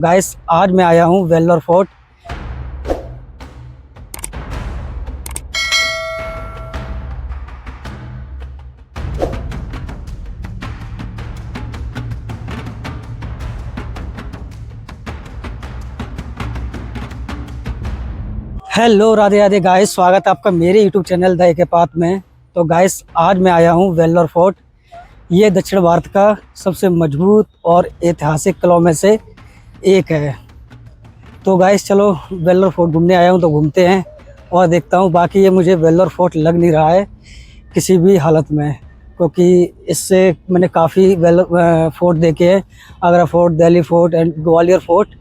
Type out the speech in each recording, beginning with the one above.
Guys आज मैं आया हूँ Vellore fort. Hello Radhe Radhe guys, स्वागत है आपका मेरे यूट्यूब चैनल द के पाथ में। तो गाइस आज मैं आया हूँ वेल्लोर फोर्ट। ये दक्षिण भारत का सबसे मजबूत और ऐतिहासिक किलों में से एक है। तो गाइस चलो वेल्लोर फोर्ट घूमने आया हूँ तो घूमते हैं और देखता हूँ। बाकी ये मुझे वेल्लोर फोर्ट लग नहीं रहा है किसी भी हालत में, क्योंकि इससे मैंने काफ़ी वेल्लोर फोर्ट देखे हैं। Agra fort, Delhi fort and Gwalior fort,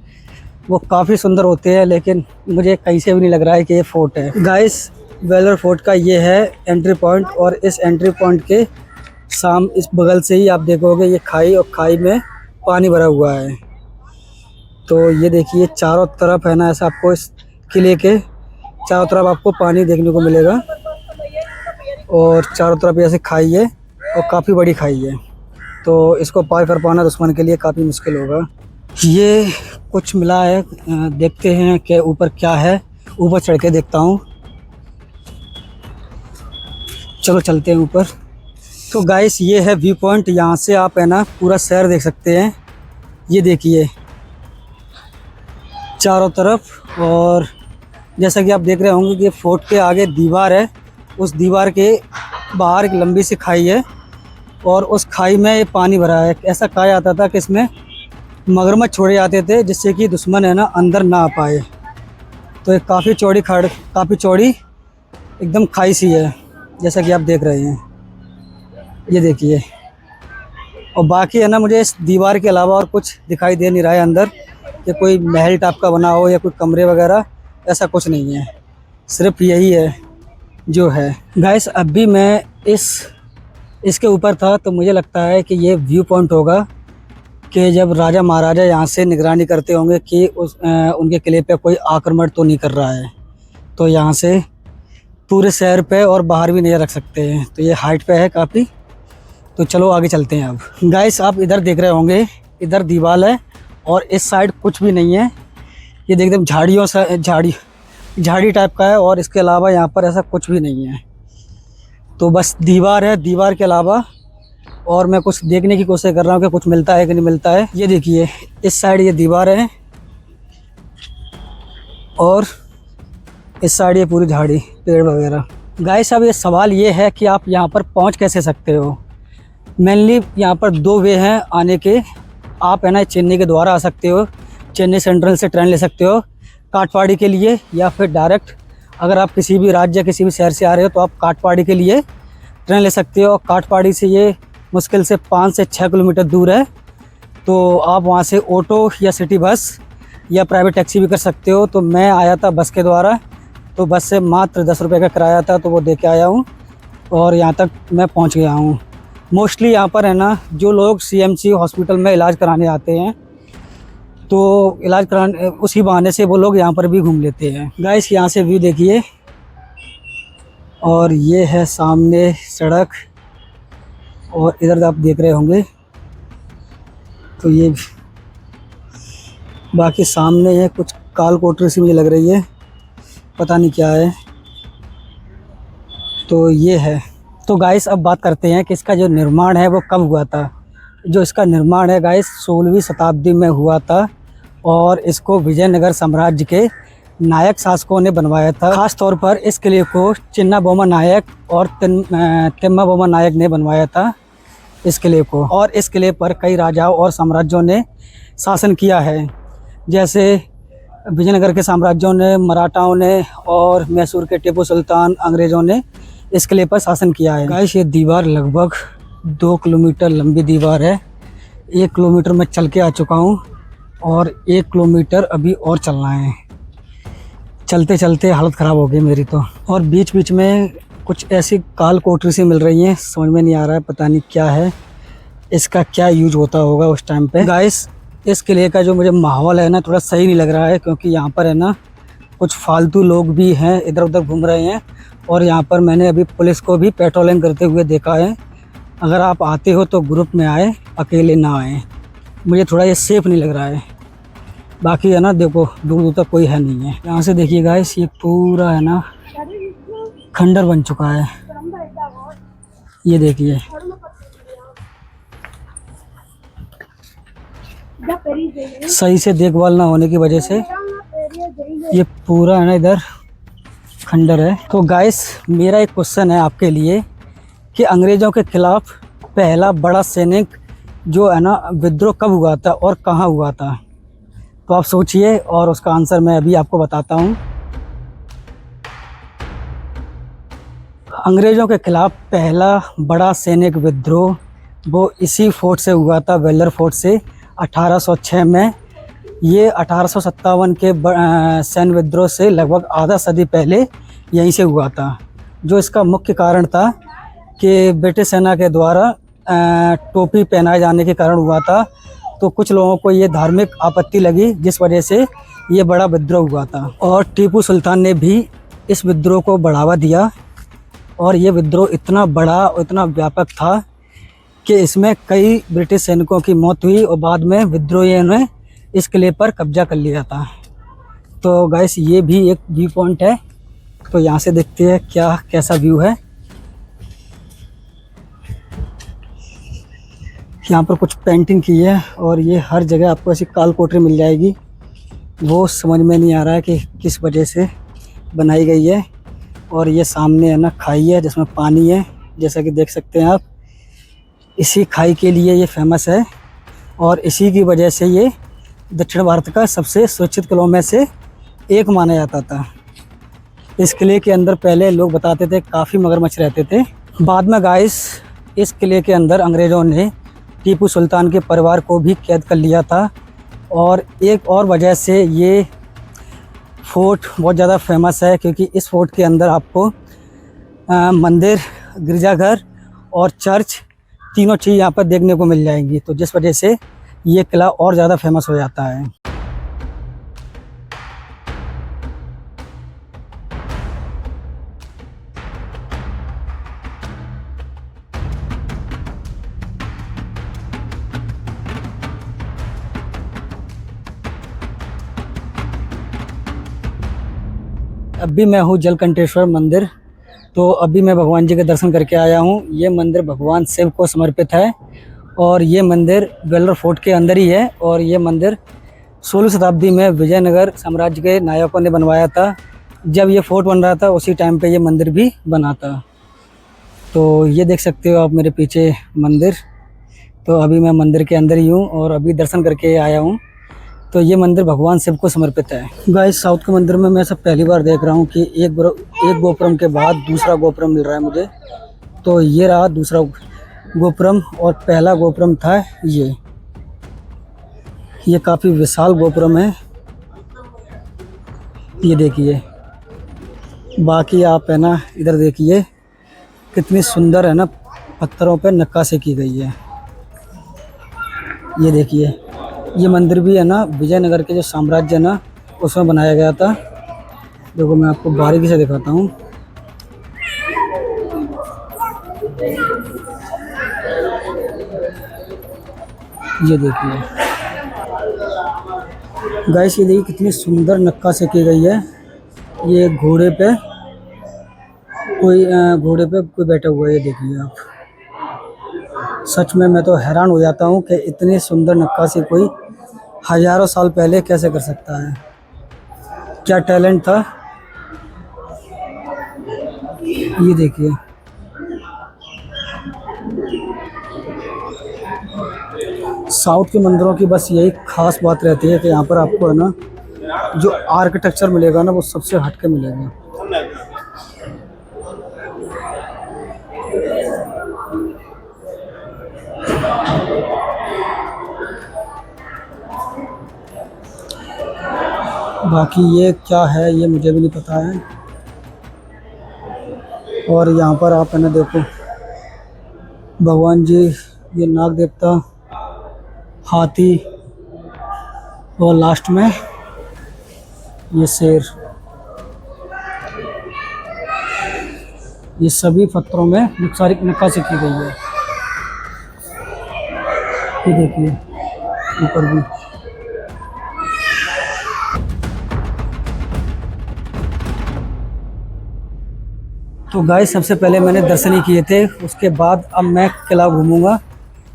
वो काफ़ी सुंदर होते हैं, लेकिन मुझे कहीं से भी नहीं लग रहा है कि ये फोर्ट है। गाइस वेल्लोर फोर्ट का ये है एंट्री पॉइंट, और इस एंट्री पॉइंट के इस बगल से ही आप देखोगे ये खाई, और खाई में पानी भरा हुआ है। तो ये देखिए चारों तरफ है ना, ऐसा आपको इस किले के चारों तरफ आपको पानी देखने को मिलेगा, और चारों तरफ ऐसे खाई है और काफ़ी बड़ी खाई है। तो इसको पार कर पाना दुश्मन के लिए काफ़ी मुश्किल होगा। ये कुछ मिला है, देखते हैं कि ऊपर क्या है। ऊपर चढ़ के देखता हूँ, चलो चलते हैं ऊपर। तो गाइस ये है व्यू पॉइंट, यहाँ से आप है ना पूरा शहर देख सकते हैं। ये देखिए चारों तरफ, और जैसा कि आप देख रहे होंगे कि फोर्ट के आगे दीवार है, उस दीवार के बाहर एक लंबी सी खाई है, और उस खाई में ये पानी भरा है। ऐसा कहा जाता था कि इसमें मगरमच्छ छोड़े जाते थे, जिससे कि दुश्मन है ना अंदर ना आ पाए। तो एक काफ़ी चौड़ी एकदम खाई सी है, जैसा कि आप देख रहे हैं। ये देखिए, और बाकी है ना मुझे इस दीवार के अलावा और कुछ दिखाई दे नहीं रहा है अंदर, कि कोई महल टाइप का बना हो या कोई कमरे वगैरह, ऐसा कुछ नहीं है। सिर्फ यही है जो है। गाइस अभी मैं इसके ऊपर था, तो मुझे लगता है कि ये व्यू पॉइंट होगा कि जब राजा महाराजा यहाँ से निगरानी करते होंगे कि उनके किले पे कोई आक्रमण तो नहीं कर रहा है, तो यहाँ से पूरे शहर पे और बाहर भी नज़र रख सकते हैं। तो ये हाइट पे है काफ़ी। तो चलो आगे चलते हैं अब। गाइस आप इधर देख रहे होंगे, इधर दीवार है और इस साइड कुछ भी नहीं है। ये देख एकदम झाड़ी टाइप का है, और इसके अलावा यहाँ पर ऐसा कुछ भी नहीं है। तो बस दीवार है, दीवार के अलावा और मैं कुछ देखने की कोशिश कर रहा हूँ कि कुछ मिलता है कि नहीं मिलता है। ये देखिए इस साइड ये दीवार है, और इस साइड ये पूरी झाड़ी, पेड़ वगैरह। गाइस अब ये सवाल ये है कि आप यहाँ पर पहुँच कैसे सकते हो। मेनली यहाँ पर दो वे हैं आने के। आप है ना चेन्नई के द्वारा आ सकते हो, चेन्नई सेंट्रल से ट्रेन ले सकते हो काटपाड़ी के लिए, या फिर डायरेक्ट अगर आप किसी भी राज्य किसी भी शहर से आ रहे हो तो आप काटपाड़ी के लिए ट्रेन ले सकते हो। काटपाड़ी से ये मुश्किल से 5 से 6 किलोमीटर दूर है। तो आप वहाँ से ऑटो या सिटी बस या प्राइवेट टैक्सी भी कर सकते हो। तो मैं आया था बस के द्वारा, तो बस से मात्र 10 रुपये का किराया था, तो वो दे के आया हूँ और यहाँ तक मैं पहुँच गया हूँ। मोस्टली यहाँ पर है ना जो लोग सीएमसी हॉस्पिटल में इलाज कराने आते हैं, तो इलाज कराने उसी बहाने से वो लोग यहाँ पर भी घूम लेते हैं। गाइस यहाँ से व्यू देखिए, और ये है सामने सड़क, और इधर आप देख रहे होंगे। तो ये बाकी सामने है कुछ काल कोठरी सी मुझे लग रही है, पता नहीं क्या है। तो ये है। तो गाइस अब बात करते हैं कि इसका जो निर्माण है वो कब हुआ था। जो इसका निर्माण है गाइस 16वीं शताब्दी में हुआ था, और इसको विजयनगर साम्राज्य के नायक शासकों ने बनवाया था। खास तौर पर इस किले को चिन्नाबोम्मा नायक और तिम्माबोम्मा नायक ने बनवाया था इस किले को। और इस किले पर कई राजाओं और साम्राज्यों ने शासन किया है, जैसे विजयनगर के साम्राज्यों ने, मराठाओं ने, और मैसूर के टीपू सुल्तान, अंग्रेज़ों ने इस किले पर शासन किया है। गाइस ये दीवार लगभग 2 किलोमीटर लंबी दीवार है। 1 किलोमीटर मैं चल के आ चुका हूँ, और 1 किलोमीटर अभी और चलना है। चलते चलते हालत ख़राब हो गई मेरी तो। और बीच बीच में कुछ ऐसी काल कोठरी सी मिल रही हैं, समझ में नहीं आ रहा है, पता नहीं क्या है, इसका क्या यूज होता होगा उस टाइम पे। गाइस इस किले का जो मुझे माहौल है ना थोड़ा सही नहीं लग रहा है, क्योंकि यहाँ पर है ना कुछ फालतू लोग भी हैं, इधर उधर घूम रहे हैं। और यहाँ पर मैंने अभी पुलिस को भी पेट्रोलिंग करते हुए देखा है। अगर आप आते हो तो ग्रुप में आए, अकेले ना आए। मुझे थोड़ा ये सेफ़ नहीं लग रहा है। बाकी है ना देखो दूर दूर तक कोई है नहीं है। यहाँ से देखिए गाइस ये पूरा है ना खंडर बन चुका है। ये देखिए सही से देखभाल ना होने की वजह से ये पूरा है ना इधर खंडर है। तो गाइस मेरा एक क्वेश्चन है आपके लिए कि अंग्रेज़ों के खिलाफ पहला बड़ा सैनिक जो है ना विद्रोह कब हुआ था और कहाँ हुआ था? तो आप सोचिए और उसका आंसर मैं अभी आपको बताता हूँ। अंग्रेज़ों के खिलाफ पहला बड़ा सैनिक विद्रोह वो इसी फोर्ट से हुआ था, वेलर फोर्ट से 1806 में। ये 1857 के सैन्य विद्रोह से लगभग आधा सदी पहले यहीं से हुआ था। जो इसका मुख्य कारण था कि ब्रिटिश सेना के द्वारा टोपी पहनाए जाने के कारण हुआ था। तो कुछ लोगों को ये धार्मिक आपत्ति लगी जिस वजह से ये बड़ा विद्रोह हुआ था और टीपू सुल्तान ने भी इस विद्रोह को बढ़ावा दिया। और ये विद्रोह इतना बड़ा और इतना व्यापक था कि इसमें कई ब्रिटिश सैनिकों की मौत हुई और बाद में विद्रोहियों ने इस किले पर कब्जा कर लिया था। तो गाइस ये भी एक व्यू पॉइंट है। तो यहाँ से देखते हैं क्या कैसा व्यू है। यहाँ पर कुछ पेंटिंग की है और ये हर जगह आपको ऐसी काल कोठरी मिल जाएगी। वो समझ में नहीं आ रहा है कि किस वजह से बनाई गई है। और ये सामने है ना खाई है जिसमें पानी है, जैसा कि देख सकते हैं आप। इसी खाई के लिए ये फेमस है और इसी की वजह से ये दक्षिण भारत का सबसे सुरक्षित किलों में से एक माना जाता था। इस किले के अंदर पहले लोग बताते थे काफ़ी मगरमच्छ रहते थे। बाद में गाइस इस किले के अंदर अंग्रेज़ों ने टीपू सुल्तान के परिवार को भी कैद कर लिया था। और एक और वजह से ये फोर्ट बहुत ज़्यादा फेमस है क्योंकि इस फोर्ट के अंदर आपको मंदिर, गिरजाघर और चर्च तीनों चीज़ यहाँ पर देखने को मिल जाएंगी। तो जिस वजह से ये किला और ज़्यादा फेमस हो जाता है। अभी मैं हूँ जलकंठेश्वर मंदिर। तो अभी मैं भगवान जी के दर्शन करके आया हूँ। ये मंदिर भगवान शिव को समर्पित है और ये मंदिर वेल्लोर फोर्ट के अंदर ही है। और ये मंदिर 16वीं शताब्दी में विजयनगर साम्राज्य के नायकों ने बनवाया था। जब ये फोर्ट बन रहा था उसी टाइम पे ये मंदिर भी बना था। तो ये देख सकते हो आप मेरे पीछे मंदिर। तो अभी मैं मंदिर के अंदर ही हूँ और अभी दर्शन करके आया हूँ। तो ये मंदिर भगवान शिव को समर्पित है। गाइस साउथ के मंदिर में मैं सब पहली बार देख रहा हूँ कि एक गोपुरम के बाद दूसरा गोपुरम मिल रहा है मुझे। तो ये रहा दूसरा गोपुरम और पहला गोपुरम था ये काफ़ी विशाल गोपुरम है। ये देखिए, बाकी आप है ना इधर देखिए कितनी सुंदर है ना पत्थरों पे नक्काशी की गई है। ये देखिए, ये मंदिर भी है ना विजयनगर के जो साम्राज्य है ना उसमें बनाया गया था। देखो मैं आपको बारीकी से दिखाता हूँ। ये देखिए गाइस, ये देखिए कितनी सुंदर नक्काशी की गई है। ये घोड़े पे कोई बैठा हुआ है। ये देखिए आप, सच में मैं तो हैरान हो जाता हूँ कि इतनी सुंदर नक्काशी कोई हजारों साल पहले कैसे कर सकता है। क्या टैलेंट था। ये देखिए, साउथ के मंदिरों की बस यही खास बात रहती है कि यहाँ पर आपको है ना जो आर्किटेक्चर मिलेगा ना वो सबसे हटके मिलेगा। बाकी ये क्या है ये मुझे भी नहीं पता है। और यहाँ पर आप है ना देखो भगवान जी, ये नाग देवता, हाथी और लास्ट में ये शेर, ये सभी पत्थरों में नक्काशी की गई है। ये देखिए ऊपर भी। तो गाइस सबसे पहले मैंने दर्शन ही किए थे, उसके बाद अब मैं किला घूमूंगा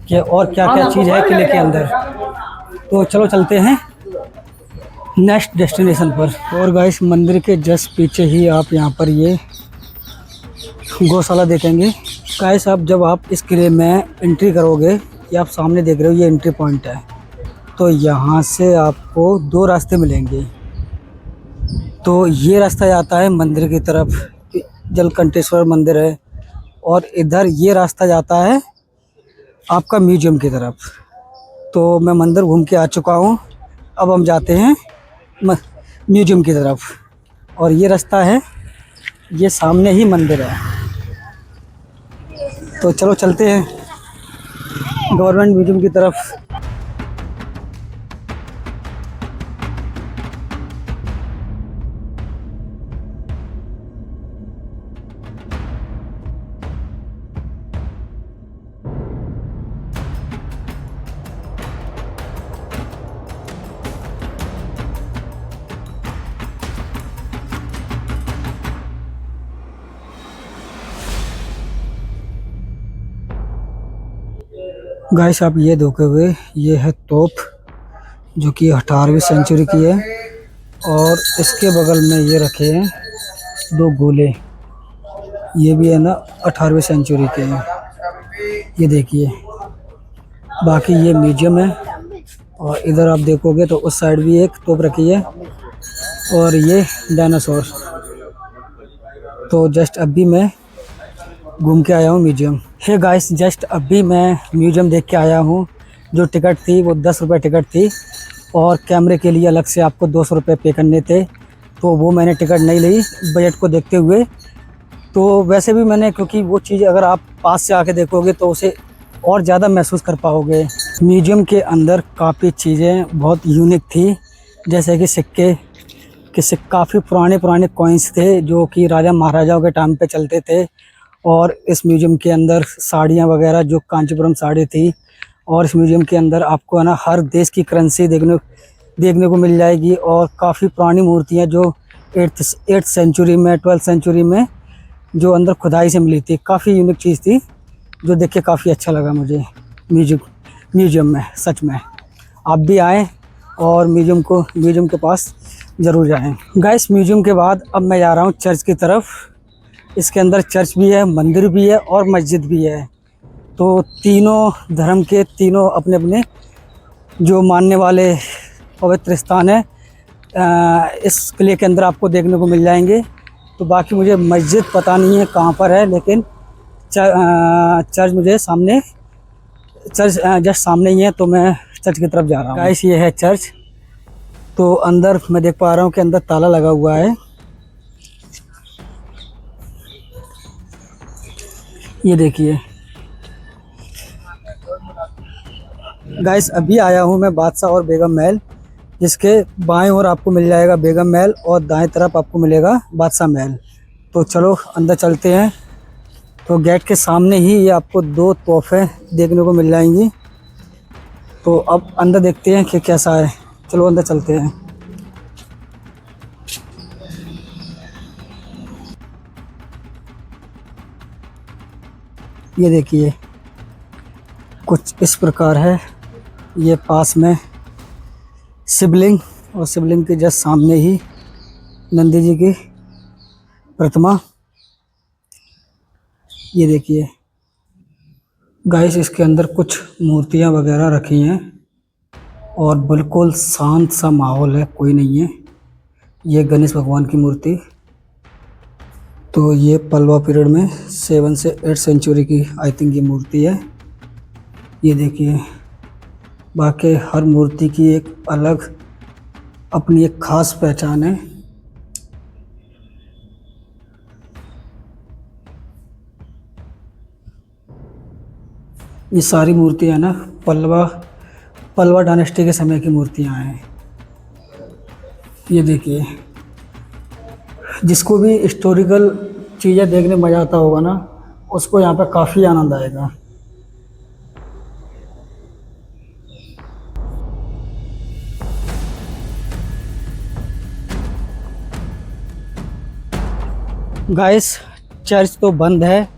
कि और क्या क्या चीज़ है किले के अंदर। तो चलो चलते हैं नेक्स्ट डेस्टिनेशन पर। और गाइस मंदिर के जस्ट पीछे ही आप यहाँ पर ये गौशाला देखेंगे। गाइस आप जब आप इस किले में एंट्री करोगे, ये आप सामने देख रहे हो, ये एंट्री पॉइंट है। तो यहाँ से आपको दो रास्ते मिलेंगे। तो ये रास्ता जाता है मंदिर की तरफ, जलकंठेश्वर मंदिर है, और इधर ये रास्ता जाता है आपका म्यूजियम की तरफ। तो मैं मंदिर घूम के आ चुका हूँ, अब हम जाते हैं म्यूजियम की तरफ। और ये रास्ता है, ये सामने ही मंदिर है। तो चलो चलते हैं गवर्नमेंट म्यूजियम की तरफ। गाइस आप ये देखोगे, ये है तोप जो कि 18वीं सेंचुरी की है। और इसके बगल में ये रखे हैं दो गोले, ये भी है ना 18वीं सेंचुरी के हैं। ये देखिए, बाकी ये म्यूजियम है। और इधर आप देखोगे तो उस साइड भी एक तोप रखी है, और ये डायनासोर। तो जस्ट अभी मैं घूम के आया हूँ म्यूजियम। हे गाइस जस्ट अभी मैं म्यूजियम देख के आया हूँ। जो टिकट थी वो 10 रुपये टिकट थी, और कैमरे के लिए अलग से आपको 200 रुपये पे करने थे। तो वो मैंने टिकट नहीं ली बजट को देखते हुए। तो वैसे भी मैंने, क्योंकि वो चीज़ अगर आप पास से आके देखोगे तो उसे और ज़्यादा महसूस कर पाओगे। म्यूजियम के अंदर काफ़ी चीज़ें बहुत यूनिक थी, जैसे कि सिक्के काफ़ी पुराने कॉइन्स थे जो कि राजा महाराजाओं के टाइम पे चलते थे। और इस म्यूजियम के अंदर साड़ियाँ वगैरह, जो कांचीपुरम साड़ी थी। और इस म्यूजियम के अंदर आपको है ना हर देश की करेंसी देखने को मिल जाएगी। और काफ़ी पुरानी मूर्तियाँ जो 8th सेंचुरी में, 12th सेंचुरी में जो अंदर खुदाई से मिली थी। काफ़ी यूनिक चीज़ थी जो देख के काफ़ी अच्छा लगा मुझे म्यूजियम में। सच में आप भी आएँ और म्यूजियम के पास ज़रूर जाएं। गाइस म्यूजियम के बाद अब मैं जा रहा हूँ चर्च की तरफ। इसके अंदर चर्च भी है, मंदिर भी है और मस्जिद भी है। तो तीनों धर्म के तीनों अपने अपने जो मानने वाले पवित्र स्थान है इस किले के अंदर आपको देखने को मिल जाएंगे। तो बाकी मुझे मस्जिद पता नहीं है कहाँ पर है, लेकिन चर्च मुझे सामने, चर्च जस्ट सामने ही है। तो मैं चर्च की तरफ जा रहा हूँ। गाइस ये है चर्च। तो अंदर मैं देख पा रहा हूँ कि अंदर ताला लगा हुआ है। ये देखिए गाइस, अभी आया हूँ मैं बादशाह और बेगम महल, जिसके बाएं ओर आपको मिल जाएगा बेगम महल और दाएं तरफ आपको मिलेगा बादशाह महल। तो चलो अंदर चलते हैं। तो गेट के सामने ही ये आपको दो तोहफे देखने को मिल जाएंगी। तो अब अंदर देखते हैं कि कैसा है। चलो अंदर चलते हैं। ये देखिए कुछ इस प्रकार है। ये पास में शिवलिंग, और शिवलिंग के जस्ट सामने ही नंदी जी की प्रतिमा। ये देखिए गाइस, इसके अंदर कुछ मूर्तियाँ वगैरह रखी हैं और बिल्कुल शांत सा माहौल है, कोई नहीं है। ये गणेश भगवान की मूर्ति। तो ये पल्लवा पीरियड में 7 से 8 सेंचुरी की आई थिंक ये मूर्ति है। ये देखिए, बाकी हर मूर्ति की एक अलग अपनी एक खास पहचान है। ये सारी मूर्तियाँ ना पल्लवा डायनेस्टी के समय की मूर्तियाँ हैं। ये देखिए, जिसको भी हिस्टोरिकल चीज़ें देखने मज़ा आता होगा ना, उसको यहाँ पे काफ़ी आनंद आएगा। गाइस चर्च तो बंद है,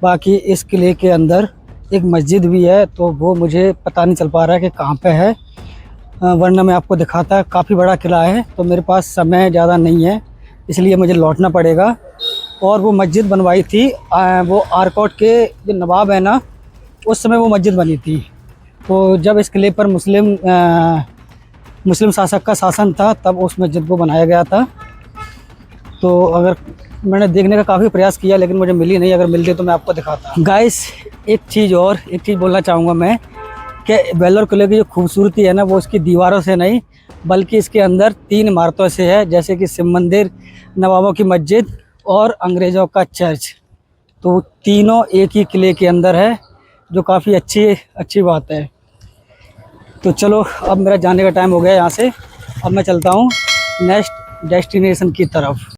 बाकी इस किले के अंदर एक मस्जिद भी है, तो वो मुझे पता नहीं चल पा रहा है कि कहाँ पे है, वरना मैं आपको दिखाता। काफ़ी बड़ा किला है, तो मेरे पास समय ज़्यादा नहीं है, इसलिए मुझे लौटना पड़ेगा। और वो मस्जिद बनवाई थी वो आरकोट के जो नवाब है ना, उस समय वो मस्जिद बनी थी। तो जब इस किले पर मुस्लिम शासक का शासन था, तब उस मस्जिद को बनाया गया था। तो अगर मैंने देखने का काफ़ी प्रयास किया, लेकिन मुझे मिली नहीं। अगर मिलती तो मैं आपको दिखाता। गाइस, एक चीज़ बोलना चाहूँगा मैं कि वेल्लोर किले की जो खूबसूरती है ना, वो उसकी दीवारों से नहीं, बल्कि इसके अंदर 3 इमारतों से है, जैसे कि शिव मंदिर, नवाबों की मस्जिद और अंग्रेज़ों का चर्च। तो तीनों एक ही किले के अंदर है, जो काफ़ी अच्छी बात है। तो चलो, अब मेरा जाने का टाइम हो गया यहाँ से। अब मैं चलता हूँ नेक्स्ट डेस्टिनेशन की तरफ।